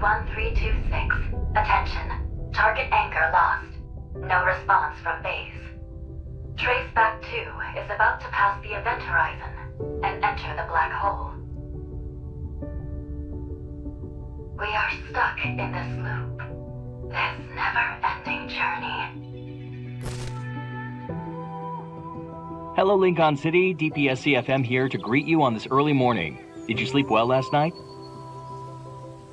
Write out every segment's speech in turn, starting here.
1326. Attention. Target anchor lost. No response from base. Traceback 2 is about to pass the event horizon and enter the black hole. We are stuck in this loop. This never-ending journey. Hello, Lincoln City. DPSC-FM here to greet you on this early morning. Did you sleep well last night?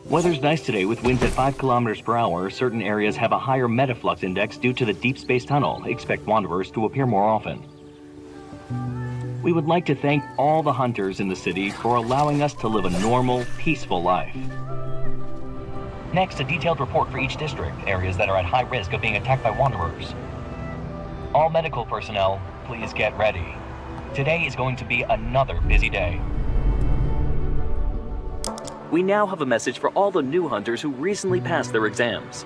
Weather's nice today with winds at 5 kilometers per hour. Certain areas have a higher metaflux index due to the Deep Space Tunnel. Expect wanderers to appear more often. We would like to thank all the hunters in the city for allowing us to live a normal, peaceful life. Next, a detailed report for each district, areas that are at high risk of being attacked by wanderers. All medical personnel, please get ready. Today is going to be another busy day. We now have a message for all the new hunters who recently passed their exams.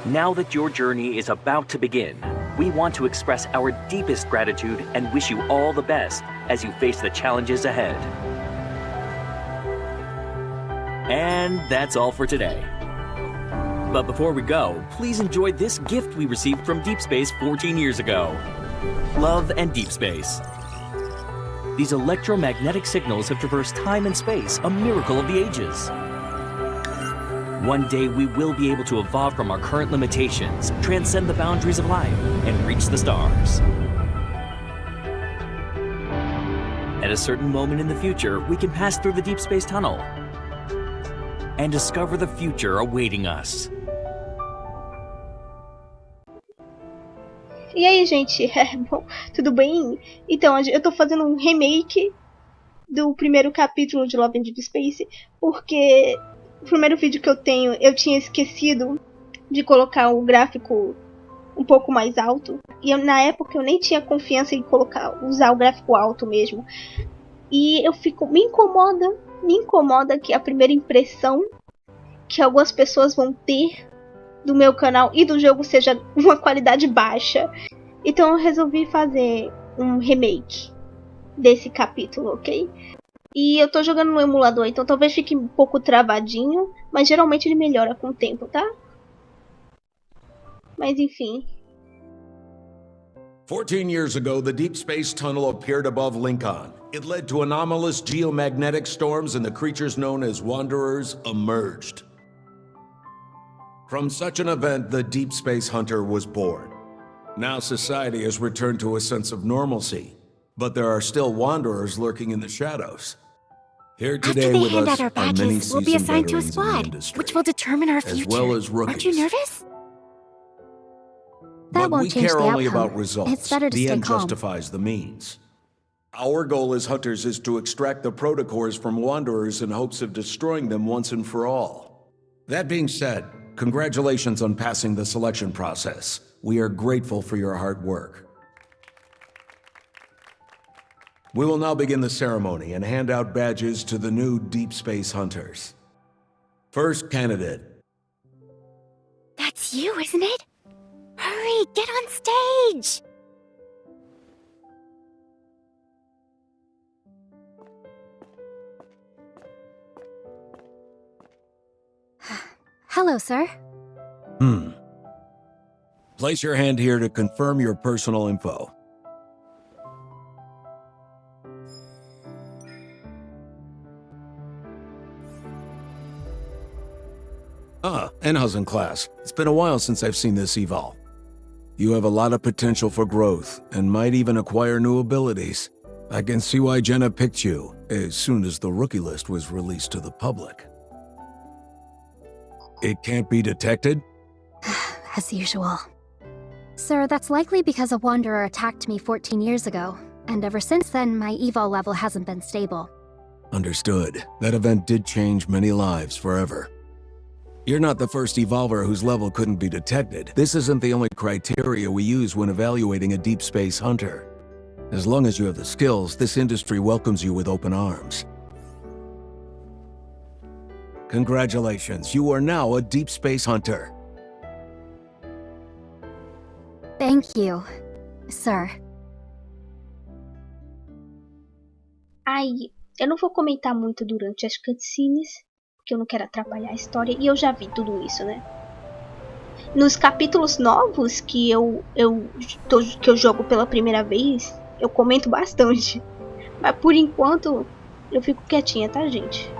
Now that your journey is about to begin, we want to express our deepest gratitude and wish you all the best as you face the challenges ahead. And that's all for today. But before we go, please enjoy this gift we received from Deep Space 14 years ago. Love and Deep Space. These electromagnetic signals have traversed time and space, a miracle of the ages. One day we will be able to evolve from our current limitations, transcend the boundaries of life, and reach the stars. At a certain moment in the future, we can pass through the Deep Space Tunnel and discover the future awaiting us. E aí, gente, bom, tudo bem? Então, eu tô fazendo um remake do primeiro capítulo de Love and Deep Space, porque o primeiro vídeo que eu tenho, eu tinha esquecido de colocar o gráfico um pouco mais alto, e na época eu nem tinha confiança em usar o gráfico alto mesmo. E eu fico, me incomoda que a primeira impressão que algumas pessoas vão ter do meu canal e do jogo seja uma qualidade baixa. Então eu resolvi fazer um remake desse capítulo, ok? E eu tô jogando no emulador, então talvez fique um pouco travadinho, mas geralmente ele melhora com o tempo, tá? Mas enfim. 14 years ago, the Deep Space Tunnel appeared above Lincoln. It led to anomalous geomagnetic storms and the creatures known as Wanderers emerged. From such an event, the Deep Space Hunter was born. Now society has returned to a sense of normalcy, but there are still Wanderers lurking in the shadows. Here today After they with hand us out our are many badges, we'll be seasoned assigned to a veterans in the squad, industry, which will determine our future. as well as rookies. Aren't you nervous? But That won't we change care the only outcome. about results. It's better to the stay end calm. justifies the means. Our goal as hunters is to extract the protocores from Wanderers in hopes of destroying them once and for all. That being said, congratulations on passing the selection process. We are grateful for your hard work. We will now begin the ceremony and hand out badges to the new Deep Space Hunters. First candidate. That's you, isn't it? Hurry, get on stage! Hello, sir. Place your hand here to confirm your personal info. Enhausen class. It's been a while since I've seen this eval. You have a lot of potential for growth, and might even acquire new abilities. I can see why Jenna picked you, as soon as the rookie list was released to the public. It can't be detected? As usual. Sir, that's likely because a Wanderer attacked me 14 years ago, and ever since then, my eval level hasn't been stable. Understood. That event did change many lives forever. You're not the first evolver whose level couldn't be detected. This isn't the only criteria we use when evaluating a deep space hunter. As long as you have the skills, this industry welcomes you with open arms. Congratulations, you are now a deep space hunter. Thank you, sir. Aí, eu não vou comentar muito durante as cutscenes, porque eu não quero atrapalhar a história e eu já vi tudo isso, né? Nos capítulos novos que eu jogo pela primeira vez, eu comento bastante. Mas por enquanto, eu fico quietinha, tá, gente?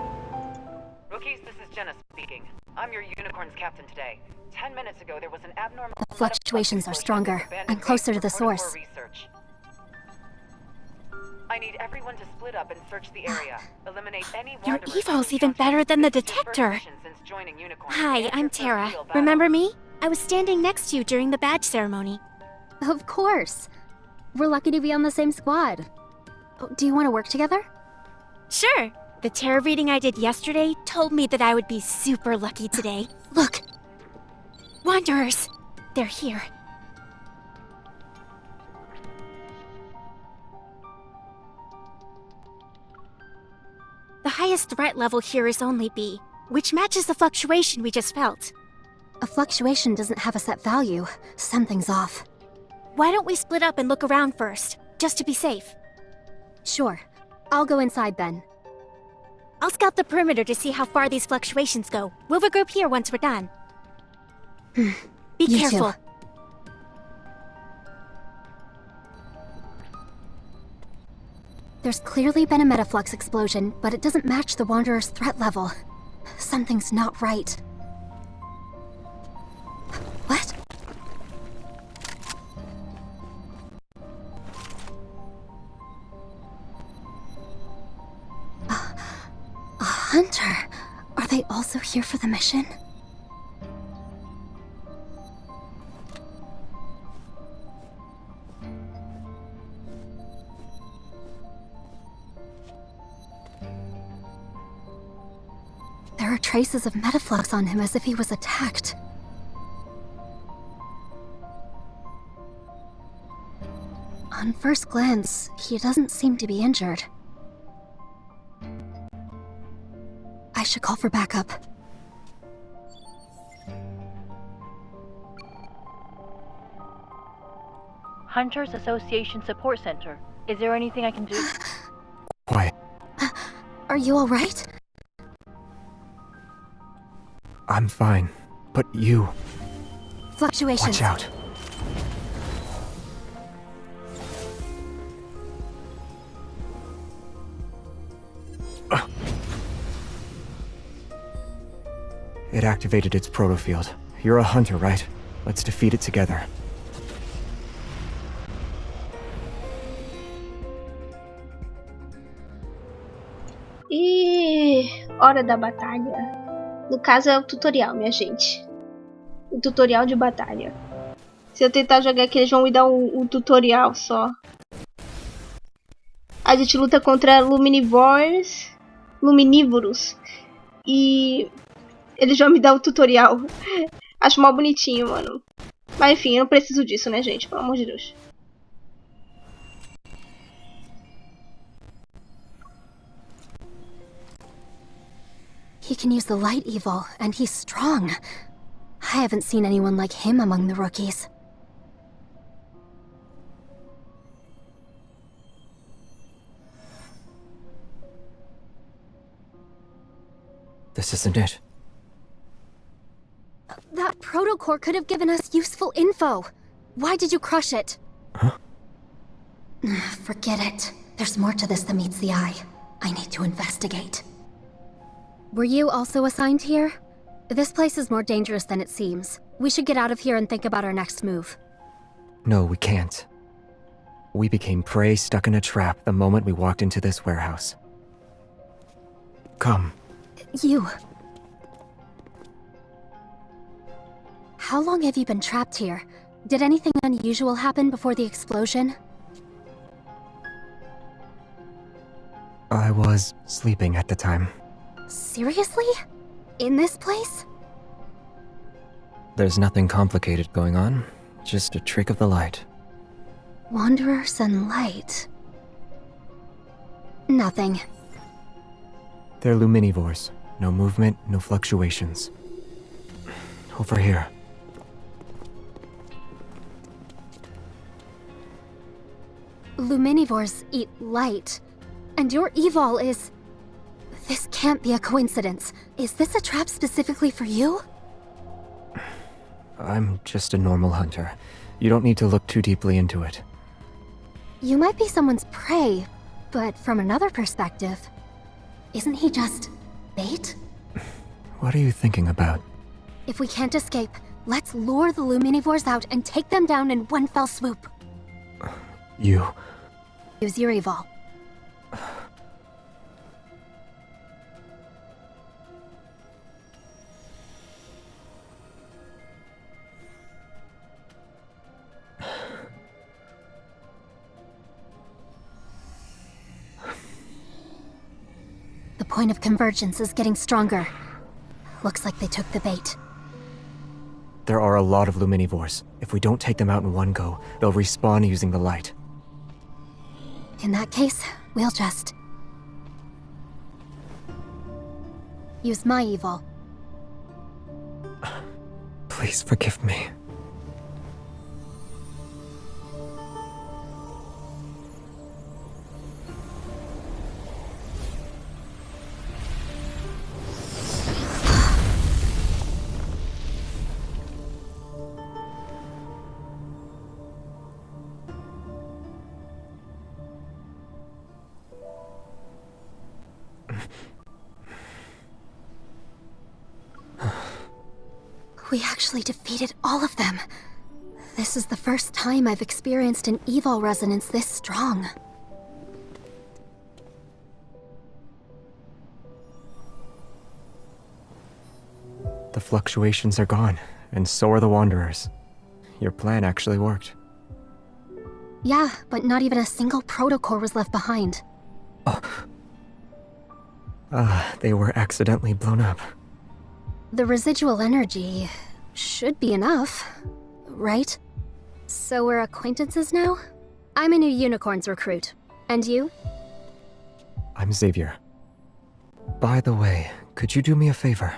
Rookies, this is Jenna speaking. I'm your Unicorn's captain today. 10 minutes ago, there was an abnormal... The fluctuations are stronger and closer to the source. I need everyone to split up and search the area. Eliminate any Your wanderers evol's who even encounter better than the this is your first detector. mission since joining Unicorn. Hi, And I'm your first Tara. real battle. Remember me? I was standing next to you during the badge ceremony. Of course. We're lucky to be on the same squad. Oh, do you want to work together? Sure. The tarot reading I did yesterday told me that I would be super lucky today. Look! Wanderers! They're here. The highest threat level here is only B, which matches the fluctuation we just felt. A fluctuation doesn't have a set value. Something's off. Why don't we split up and look around first, just to be safe? Sure. I'll go inside then. I'll scout the perimeter to see how far these fluctuations go. We'll regroup here once we're done. Be You careful. too. There's clearly been a metaflux explosion, but it doesn't match the Wanderer's threat level. Something's not right. What? A hunter? Are they also here for the mission? There are traces of metaflux on him as if he was attacked. On first glance, he doesn't seem to be injured. I should call for backup. Hunters Association Support Center. Is there anything I can do? Quiet. Are you alright? I'm fine. But you, Fluctuations. watch out. It activated its protofield. You're a hunter, right? Let's defeat it together. E hora da batalha. No caso é o tutorial, minha gente. O tutorial de batalha. Se eu tentar jogar aqui, eles vão me dar um tutorial só. A gente luta contra luminívoros. E eles vão me dar o tutorial. Acho mal bonitinho, mano. Mas enfim, eu não preciso disso, né, gente? Pelo amor de Deus. He can use the light evil, and he's strong. I haven't seen anyone like him among the rookies. This isn't it. That protocore could have given us useful info. Why did you crush it? Huh? Forget it. There's more to this than meets the eye. I need to investigate. Were you also assigned here? This place is more dangerous than it seems. We should get out of here and think about our next move. No, we can't. We became prey stuck in a trap the moment we walked into this warehouse. Come. You. How long have you been trapped here? Did anything unusual happen before the explosion? I was sleeping at the time. Seriously? In this place? There's nothing complicated going on. Just a trick of the light. Wanderers and light. Nothing. They're luminivores. No movement, no fluctuations. Over here. Luminivores eat light. And your evol is... This can't be a coincidence. Is this a trap specifically for you? I'm just a normal hunter. You don't need to look too deeply into it. You might be someone's prey, but from another perspective, isn't he just bait? What are you thinking about? If we can't escape, let's lure the Luminivores out and take them down in one fell swoop. You... Use your evol. The point of convergence is getting stronger. Looks like they took the bait. There are a lot of Luminivores. If we don't take them out in one go, they'll respawn using the light. In that case, we'll just... use my evil. Please forgive me. We actually defeated all of them. This is the first time I've experienced an evil resonance this strong. The fluctuations are gone, and so are the Wanderers. Your plan actually worked. Yeah, but not even a single protocore was left behind. They were accidentally blown up. The residual energy should be enough, right? So we're acquaintances now? I'm a new Unicorns recruit. And you? I'm Xavier. By the way, could you do me a favor?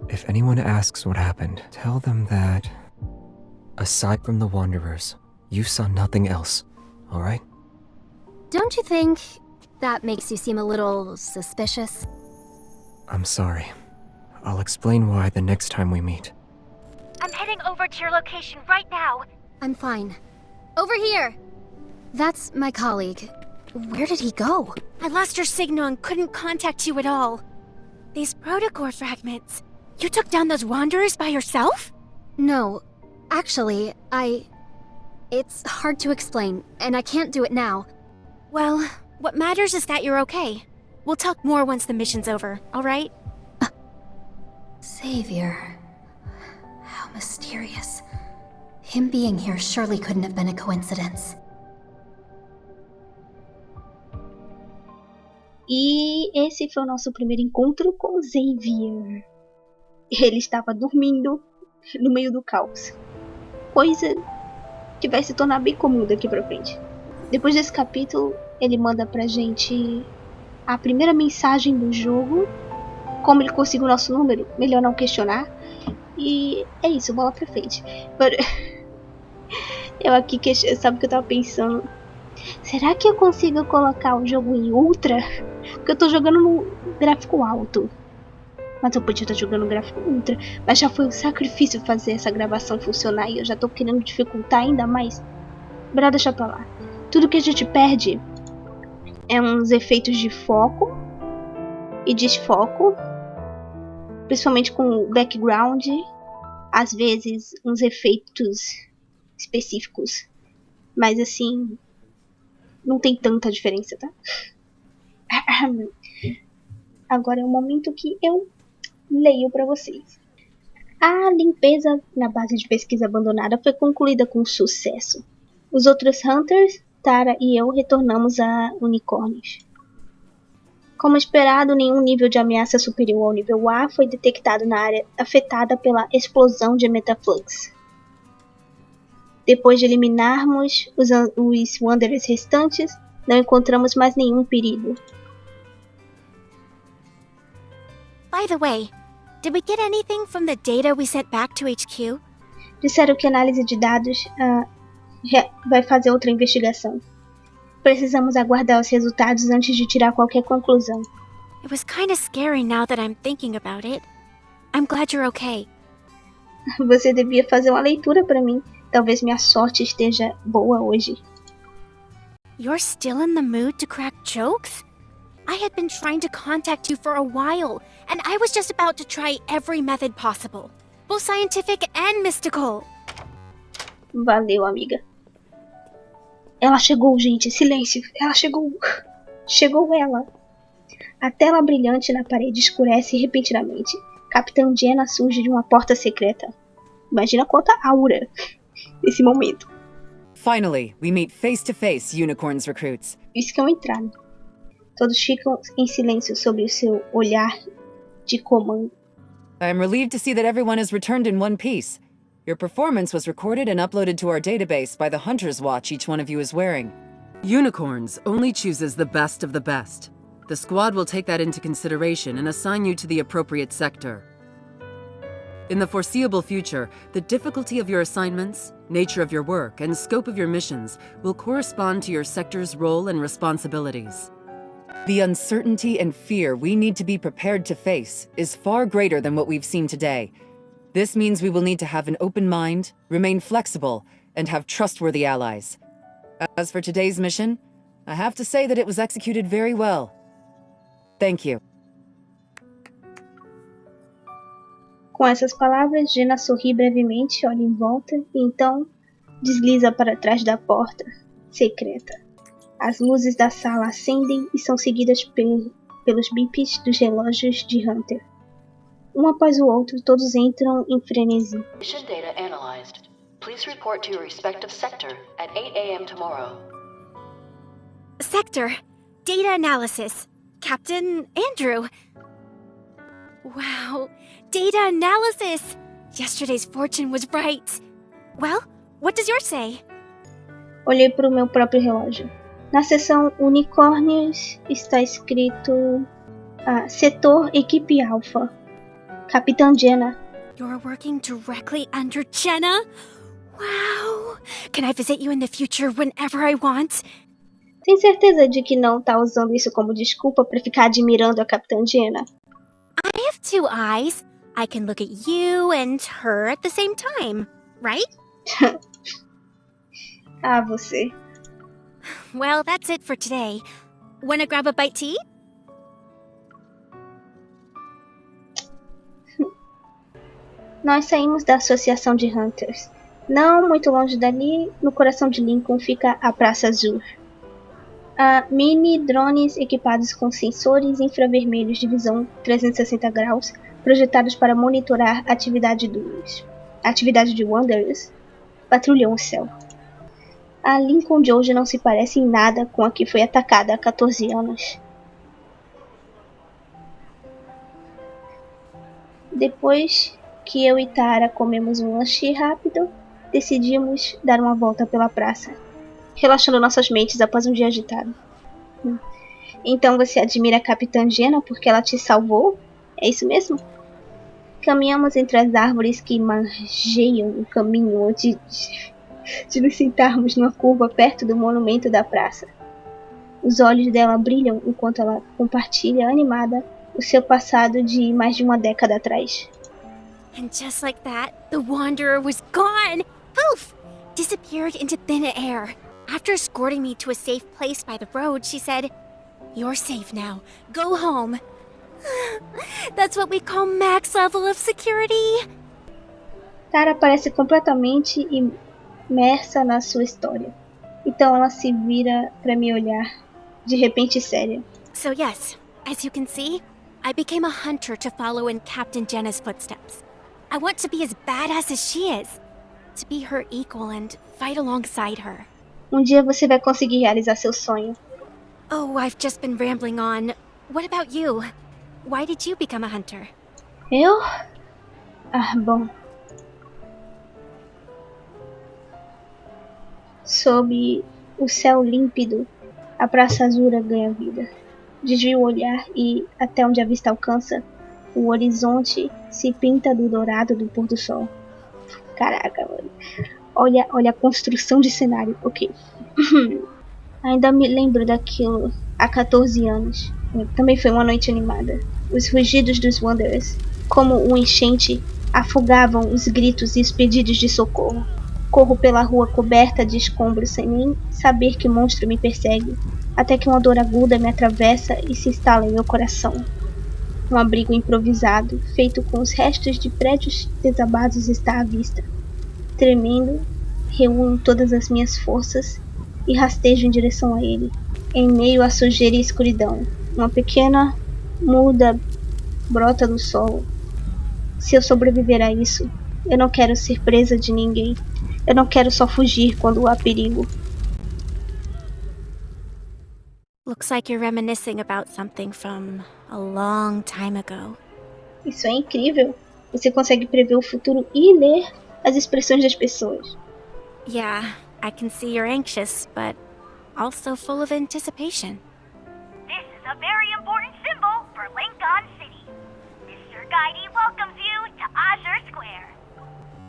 If anyone asks what happened, tell them that, aside from the Wanderers, you saw nothing else, alright? Don't you think that makes you seem a little suspicious? I'm sorry. I'll explain why the next time we meet. I'm heading over to your location right now. I'm fine. Over here! That's my colleague. Where did he go? I lost your signal and couldn't contact you at all. These protocore fragments. You took down those Wanderers by yourself? No. Actually, It's hard to explain, and I can't do it now. Well, what matters is that you're okay. We'll talk more once the mission's over, alright? Xavier. How mysterious. Him being here surely couldn't have been a coincidence. E esse foi o nosso primeiro encontro com Xavier. Ele estava dormindo no meio do caos. Coisa que vai se tornar bem comum daqui pra frente. Depois desse capítulo, ele manda pra gente a primeira mensagem do jogo. Como ele conseguiu o nosso número, melhor não questionar. E é isso, bola pra frente. Eu aqui, sabe o que eu tava pensando? Será que eu consigo colocar o jogo em Ultra? Porque eu tô jogando no gráfico alto. Mas eu podia estar jogando no gráfico Ultra. Mas já foi um sacrifício fazer essa gravação funcionar. E eu já tô querendo dificultar ainda mais. Bora deixar pra lá. Tudo que a gente perde é uns efeitos de foco e desfoco. Principalmente com o background. Às vezes uns efeitos específicos. Mas assim, não tem tanta diferença, tá? Agora é o momento que eu leio pra vocês. A limpeza na base de pesquisa abandonada foi concluída com sucesso. Os outros Hunters, Tara e eu retornamos a Unicórnios. Como esperado, nenhum nível de ameaça superior ao nível A foi detectado na área afetada pela explosão de Metaflux. Depois de eliminarmos os Wanderers restantes, não encontramos mais nenhum perigo. By the way, did we get anything from the data we sent back to HQ? Disseram que a análise de dados vai fazer outra investigação. Precisamos aguardar os resultados antes de tirar qualquer conclusão. It was kinda scary now that I'm thinking about it. I'm glad you're okay. Você devia fazer uma leitura pra mim. Talvez minha sorte esteja boa hoje. You're still in the mood to crack jokes? I had been trying to contact you for a while, and I was just about to try every method possible, both scientific and mystical. Valeu, amiga. Ela chegou, gente. Silêncio. Ela chegou. Chegou ela. A tela brilhante na parede escurece repentinamente. Capitã Jenna surge de uma porta secreta. Imagina quanta aura nesse momento. Finally, we meet face to face, Unicorns recruits. Isso que é uma entrada. Todos ficam em silêncio sob o seu olhar de comando. I am relieved to see that everyone has returned in one piece. Your performance was recorded and uploaded to our database by the Hunter's Watch each one of you is wearing. Unicorns only chooses the best of the best. The squad will take that into consideration and assign you to the appropriate sector. In the foreseeable future, the difficulty of your assignments, nature of your work, and scope of your missions will correspond to your sector's role and responsibilities. The uncertainty and fear we need to be prepared to face is far greater than what we've seen today. This means we will need to have an open mind, remain flexible, and have trustworthy allies. As for today's mission, I have to say that it was executed very well. Thank you. Com essas palavras, Jenna sorri brevemente, olha em volta e então desliza para trás da porta secreta. As luzes da sala acendem e são seguidas pelos bips dos relógios de Hunter. Um após o outro, todos entram em frenesi. Mission data analyzed. Please report to your respective sector at 8 a.m. tomorrow. Sector. Data analysis. Captain Andrew. Wow. Data analysis! Yesterday's fortune was right. Well, what does yours say? Olhei para o meu próprio relógio. Na seção Unicórnios está escrito Setor Equipe Alpha. Capitã Jenna. You're working directly under Jenna? Wow! Can I visit you in the future whenever I want? Tem certeza de que não tá usando isso como desculpa para ficar admirando a Capitã Jenna? I have two eyes. I can look at you and her at the same time, right? Você. Well, that's it for today. Wanna grab a bite to eat? Nós saímos da Associação de Hunters. Não muito longe dali, no coração de Lincoln, fica a Praça Azul. Mini drones equipados com sensores infravermelhos de visão 360 graus, projetados para monitorar a atividade de Wanderers, patrulham o céu. A Lincoln de hoje não se parece em nada com a que foi atacada há 14 anos. Depois que eu e Tara comemos um lanche rápido, decidimos dar uma volta pela praça, relaxando nossas mentes após um dia agitado. Então você admira a Capitã Jenna porque ela te salvou? É isso mesmo? Caminhamos entre as árvores que margeiam o caminho antes de nos sentarmos numa curva perto do monumento da praça. Os olhos dela brilham enquanto ela compartilha animada o seu passado de mais de uma década atrás. And just like that, the Wanderer was gone! Poof! Disappeared into thin air. After escorting me to a safe place by the road, she said, "You're safe now. Go home." That's what we call max level of security. Tara parece completamente imersa na sua história. Então ela se vira para me olhar, de repente séria. So yes, as you can see, I became a hunter to follow in Captain Jenna's footsteps. I want to be as badass as she is. To be her equal and fight alongside her. Dia você vai conseguir realizar seu sonho. Oh, I've just been rambling on. What about you? Why did you become a hunter? Eu? Bom. Sob o céu límpido, a Praça Azul ganha vida. Desvio o olhar e, até onde a vista alcança, o horizonte se pinta do dourado do pôr do sol. Caraca, mano. Olha a construção de cenário. Ok. Ainda me lembro daquilo há 14 anos. Também foi uma noite animada. Os rugidos dos Wanderers, como um enchente, afogavam os gritos e os pedidos de socorro. Corro pela rua coberta de escombros sem nem saber que o monstro me persegue, até que uma dor aguda me atravessa e se instala em meu coração. Um abrigo improvisado, feito com os restos de prédios desabados, está à vista. Tremendo, reúno todas as minhas forças e rastejo em direção a ele. Em meio à sujeira e escuridão, uma pequena muda brota do solo. Se eu sobreviver a isso, eu não quero ser presa de ninguém. Eu não quero só fugir quando há perigo. Looks like you're reminiscing about something from a long time ago. Isso é incrível. Você consegue prever o futuro e ler as expressões das pessoas. Yeah, I can see you're anxious, but also full of anticipation. This is a very important symbol for Lincoln City. Mr. Guidey welcomes you to Azure Square.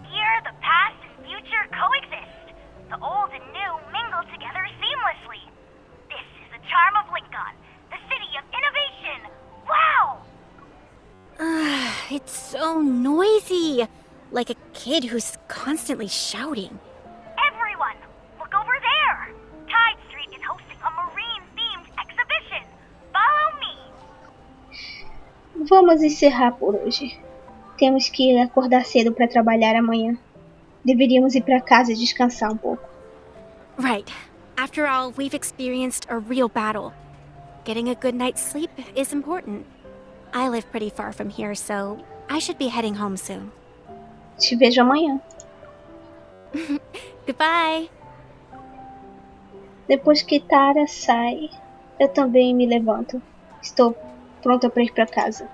Here, the past and future coexist. The old and new mingle together seamlessly. This is the charm of Lincoln, the city of innovation. Wow! It's so noisy. Like a kid who's constantly shouting. Everyone, look over there. Tide Street is hosting a marine-themed exhibition. Follow me. Vamos encerrar por hoje. Temos que acordar cedo para trabalhar amanhã. Deveríamos ir para casa e descansar um pouco. Right. After all, we've experienced a real battle. Getting a good night's sleep is important. I live pretty far from here, so I should be heading home soon. Te vejo amanhã. Goodbye. Depois que Tara sai, eu também me levanto. Estou pronta para ir para casa.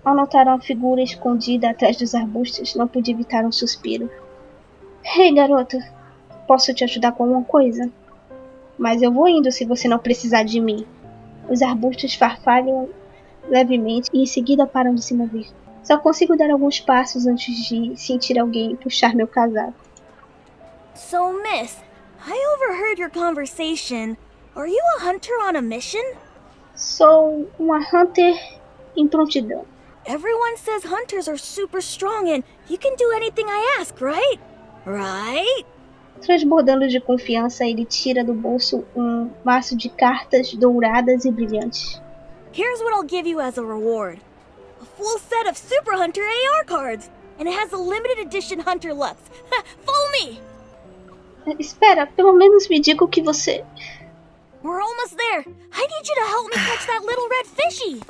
Ao notar uma figura escondida atrás dos arbustos, não pude evitar um suspiro. Ei, garota, posso te ajudar com alguma coisa? Mas eu vou indo se você não precisar de mim. Os arbustos farfalham levemente e em seguida param de se mover. Só consigo dar alguns passos antes de sentir alguém puxar meu casaco. So, miss, I overheard your conversation. Are you a hunter on a mission? Sou uma hunter em prontidão. Everyone says hunters are super strong and you can do anything I ask, right? Right? Transbordando de confiança, ele tira do bolso um maço de cartas douradas e brilhantes. Here's what I'll give you as a reward. A full set of Super Hunter AR cards. And it has a limited edition Hunter Lux. Follow me! Espera, pelo menos me diga o que você... We're almost there. I need you to help me catch that little red fishy.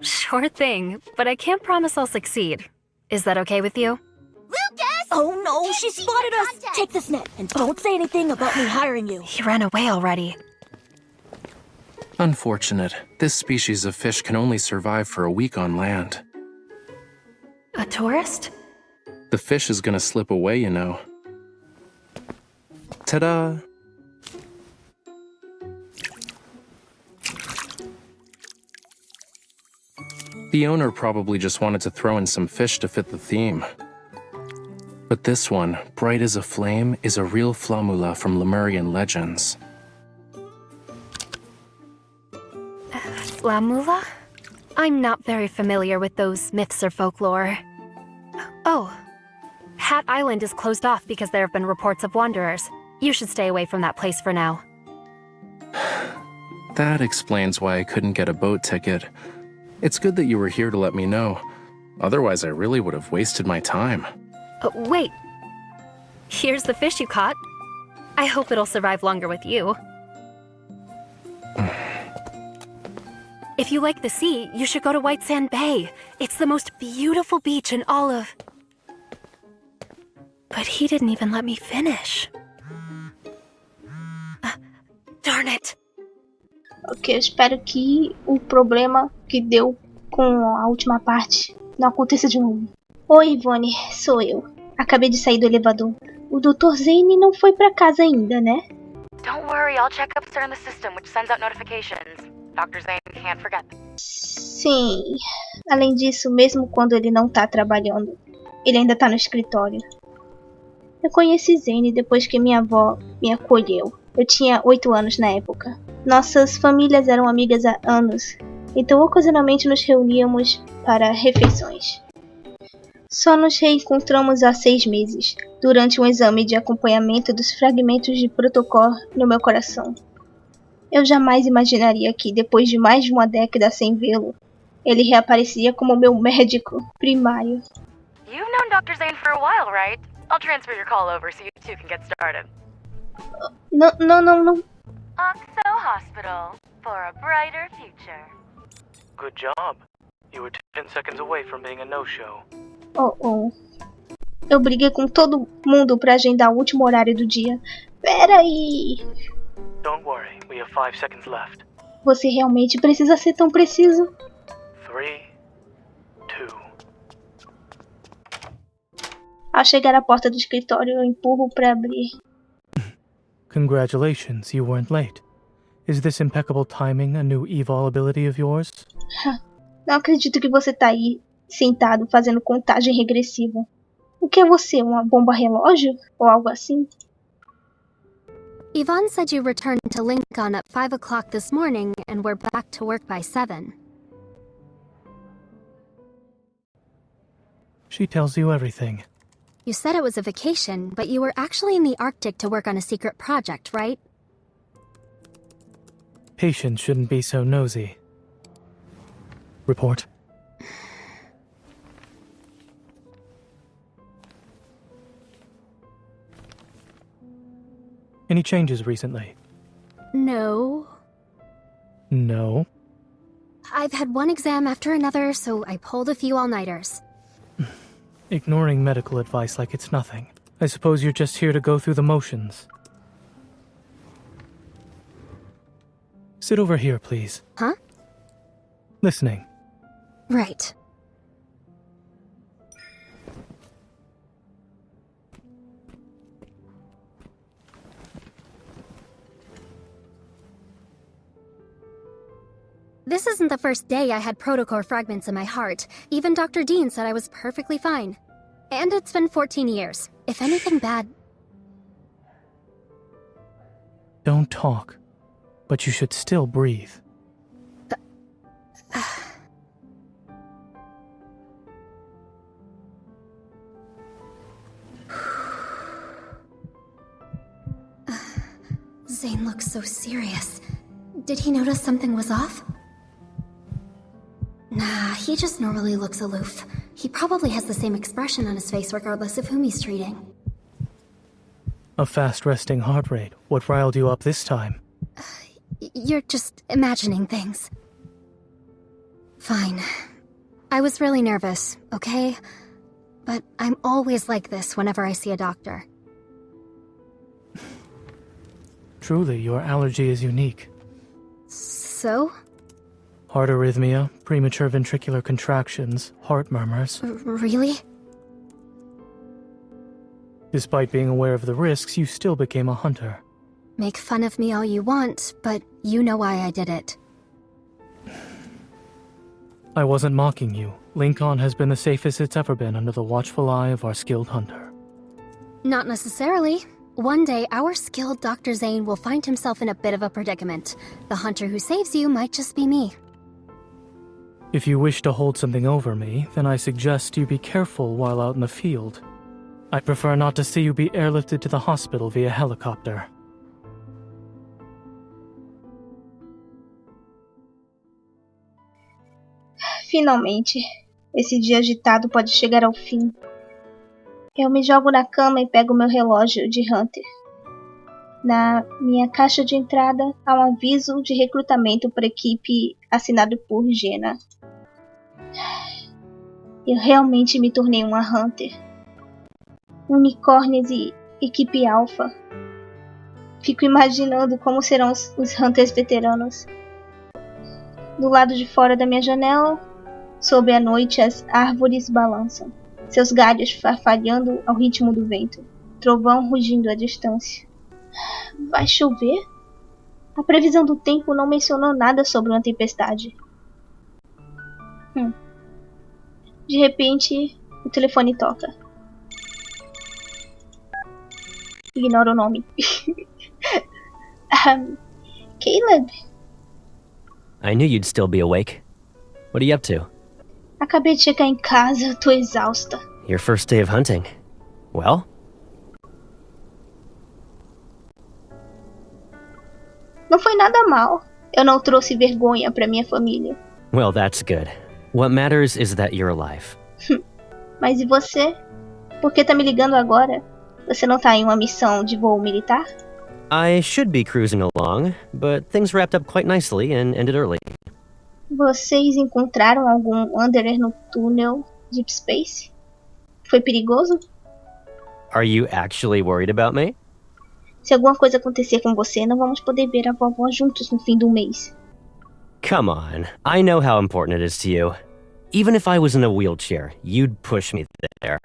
Sure thing, but I can't promise I'll succeed. Is that okay with you? Lucas! Oh no, she spotted us! Take this net, and don't say anything about me hiring you. He ran away already. Unfortunate. This species of fish can only survive for a week on land. A tourist? The fish is gonna slip away, you know. Ta-da! The owner probably just wanted to throw in some fish to fit the theme. But this one, bright as a flame, is a real Flamula from Lemurian legends. Flamula? I'm not very familiar with those myths or folklore. Oh. Hat Island is closed off because there have been reports of wanderers. You should stay away from that place for now. That explains why I couldn't get a boat ticket. It's good that you were here to let me know. Otherwise, I really would have wasted my time. Wait. Here's the fish you caught. I hope it'll survive longer with you. If you like the sea, you should go to White Sand Bay. It's the most beautiful beach in all of... But he didn't even let me finish. Darn it. Ok, eu espero que o problema que deu com a última parte não aconteça de novo. Oi, Ivone, sou eu. Acabei de sair do elevador. O Dr. Zane não foi pra casa ainda, né? Don't worry, all checkups are in the system, which sends out notifications. Dr. Zane can't forget. Sim. Além disso, mesmo quando ele não tá trabalhando, ele ainda tá no escritório. Eu conheci Zane depois que minha avó me acolheu. Eu tinha 8 anos na época. Nossas famílias eram amigas há anos, então ocasionalmente nos reuníamos para refeições. Só nos reencontramos há 6 meses, durante um exame de acompanhamento dos fragmentos de protocolo no meu coração. Eu jamais imaginaria que, depois de mais de uma década sem vê-lo, ele reapareceria como meu médico primário. You've known Dr. Zane for a while, right? I'll transfer your call over so you two can get started. Não. Oxo Hospital, for a brighter future. Good job. You were 10 seconds away from being a no-show. Oh. Eu briguei com todo mundo pra agendar o último horário do dia. Pera aí. Don't worry, we have 5 seconds left. Você realmente precisa ser tão preciso? 3, 2. Ao chegar à porta do escritório, eu empurro pra abrir. Congratulations, you weren't late. Is this impeccable timing a new eval ability of yours? Não acredito que você tá aí, sentado, fazendo contagem regressiva. O que é você, uma bomba relógio? Ou algo assim? Yvonne said you returned to Lincoln at 5 o'clock this morning and were back to work by 7. She tells you everything. You said it was a vacation, but you were actually in the Arctic to work on a secret project, right? Patients shouldn't be so nosy. Report. Any changes recently? No. No? I've had one exam after another, so I pulled a few all-nighters. Ignoring medical advice like it's nothing. I suppose you're just here to go through the motions. Sit over here, please. Huh? Listening. Right. This isn't the first day I had protocore fragments in my heart. Even Dr. Dean said I was perfectly fine. And it's been 14 years. If anything bad... Don't talk. But you should still breathe. Zane looks so serious. Did he notice something was off? Nah, he just normally looks aloof. He probably has the same expression on his face regardless of whom he's treating. A fast resting heart rate. What riled you up this time? You're just imagining things. Fine. I was really nervous, okay? But I'm always like this whenever I see a doctor. Truly, your allergy is unique. So? Heart arrhythmia, premature ventricular contractions, heart murmurs. Really? Despite being aware of the risks, you still became a hunter. Make fun of me all you want, but you know why I did it. I wasn't mocking you. Lincoln has been the safest it's ever been under the watchful eye of our skilled hunter. Not necessarily. One day, our skilled Dr. Zane will find himself in a bit of a predicament. The hunter who saves you might just be me. If you wish to hold something over me, then I suggest you be careful while out in the field. I prefer not to see you be airlifted to the hospital via helicopter. Finalmente, esse dia agitado pode chegar ao fim. Eu me jogo na cama e pego meu relógio de Hunter. Na minha caixa de entrada há um aviso de recrutamento para a equipe assinado por Jenna. Eu realmente me tornei uma Hunter. Unicórnios e equipe alfa. Fico imaginando como serão os Hunters veteranos. Do lado de fora da minha janela, sob a noite, as árvores balançam, seus galhos farfalhando ao ritmo do vento, trovão rugindo à distância. Vai chover? A previsão do tempo não mencionou nada sobre uma tempestade. De repente, o telefone toca. Ignora o nome. Caleb, I knew you'd still be awake. What are you up to? acabei de chegar em casa, tô exausta. Your first day of hunting. Well? Não foi nada mal. Eu não trouxe vergonha pra minha família. Well, that's good. What matters is that you're alive. Mas e você? Por que tá me ligando agora? Você não tá em uma missão de voo militar? I should be cruising along, but things wrapped up quite nicely and ended early. Vocês encontraram algum Wanderer no túnel Deep Space? Foi perigoso? Are you actually worried about me? Se alguma coisa acontecer com você, não vamos poder ver a vovó juntos no fim do mês. Come on, I know how important it is to you. Even if I was in a wheelchair, you'd push me there.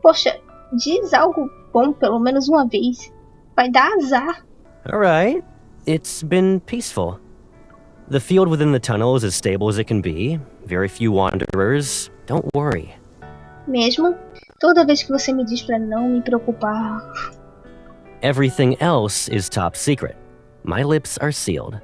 Poxa, diz algo bom pelo menos uma vez. Vai dar azar. Alright, it's been peaceful. The field within the tunnel is as stable as it can be. Very few wanderers. Don't worry. Mesmo? Toda vez que você me diz pra não me preocupar. Everything else is top secret. My lips are sealed.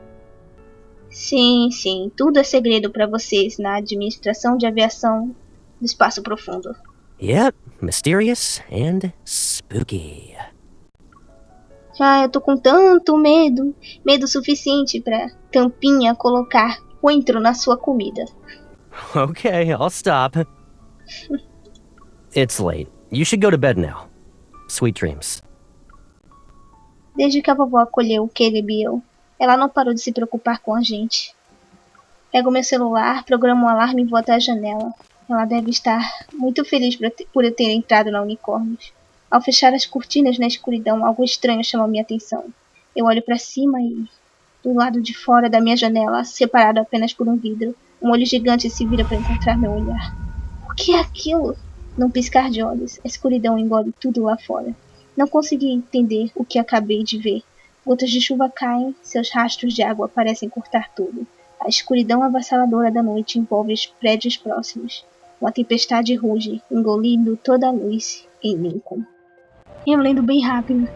Sim, tudo é segredo pra vocês na administração de aviação do espaço profundo. Yep, mysterious and spooky. Eu tô com tanto medo. Medo suficiente pra Tampinha colocar coentro na sua comida. Okay, I'll stop. It's late. You should go to bed now. Sweet dreams. Desde que a vovó acolheu o Caleb e eu, ela não parou de se preocupar com a gente. Pego meu celular, programo um alarme e vou até a janela. Ela deve estar muito feliz por eu ter entrado na Unicórnios. Ao fechar as cortinas na escuridão, algo estranho chama minha atenção. Eu olho para cima e, do lado de fora da minha janela, separado apenas por um vidro, um olho gigante se vira para encontrar meu olhar. O que é aquilo? Num piscar de olhos, a escuridão engole tudo lá fora. Não consegui entender o que acabei de ver. Gotas de chuva caem, seus rastros de água parecem cortar tudo. A escuridão avassaladora da noite envolve os prédios próximos. Uma tempestade ruge, engolindo toda a luz em Lincoln. Eu lendo bem rápido,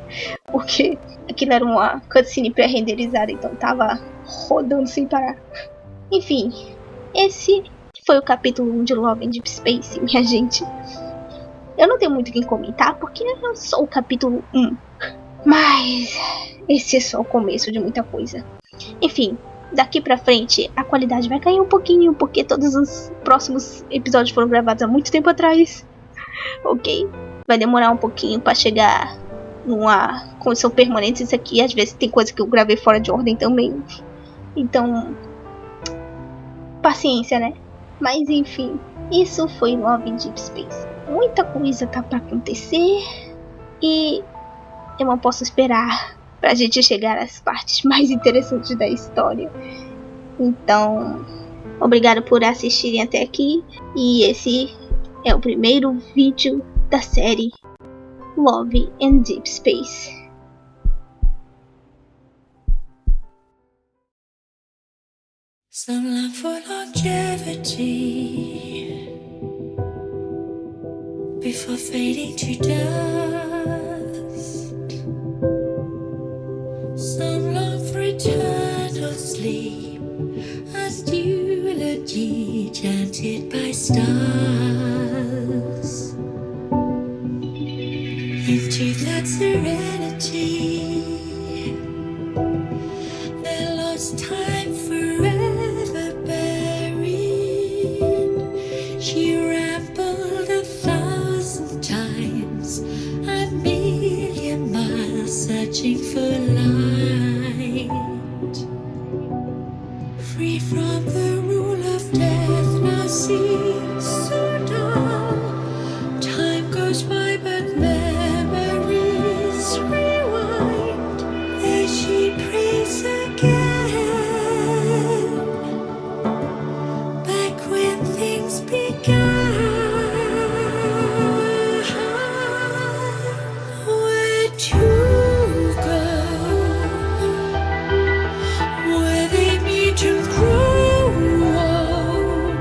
porque aquilo era uma cutscene pré-renderizada, então tava rodando sem parar. Enfim, esse foi o capítulo 1 de Love and Deep Space, minha gente. Eu não tenho muito o que comentar, porque é só o capítulo 1. Mas esse é só o começo de muita coisa. Enfim, daqui pra frente a qualidade vai cair um pouquinho, porque todos os próximos episódios foram gravados há muito tempo atrás. Ok? Vai demorar um pouquinho pra chegar numa condição permanente isso aqui. Às vezes tem coisa que eu gravei fora de ordem também. Então, paciência, né? Mas enfim, isso foi Love in Deep Space. Muita coisa tá pra acontecer e eu não posso esperar pra gente chegar às partes mais interessantes da história. Então, obrigado por assistirem até aqui. E esse é o primeiro vídeo da série Love in Deep Space. Some love for longevity before fading to dust. Some long for eternal sleep, as eulogy chanted by stars. Into that serenity, their lost time forever buried. She rambled 1,000 times, a million miles, searching for light. Free from the rule of death, now seems so dull. Time goes by, but memories rewind. There she prays again, back when things began. Where to go? Where they meet and grow old.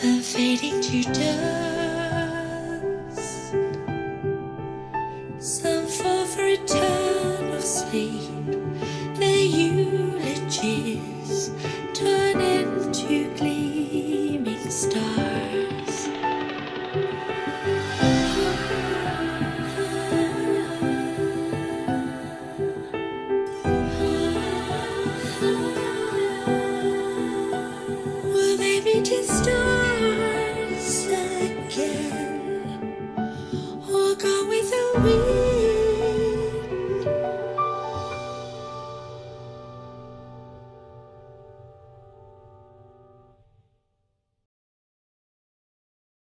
them fading to dust. Some fall for eternal sleep, their eulogies turn into gleaming stars.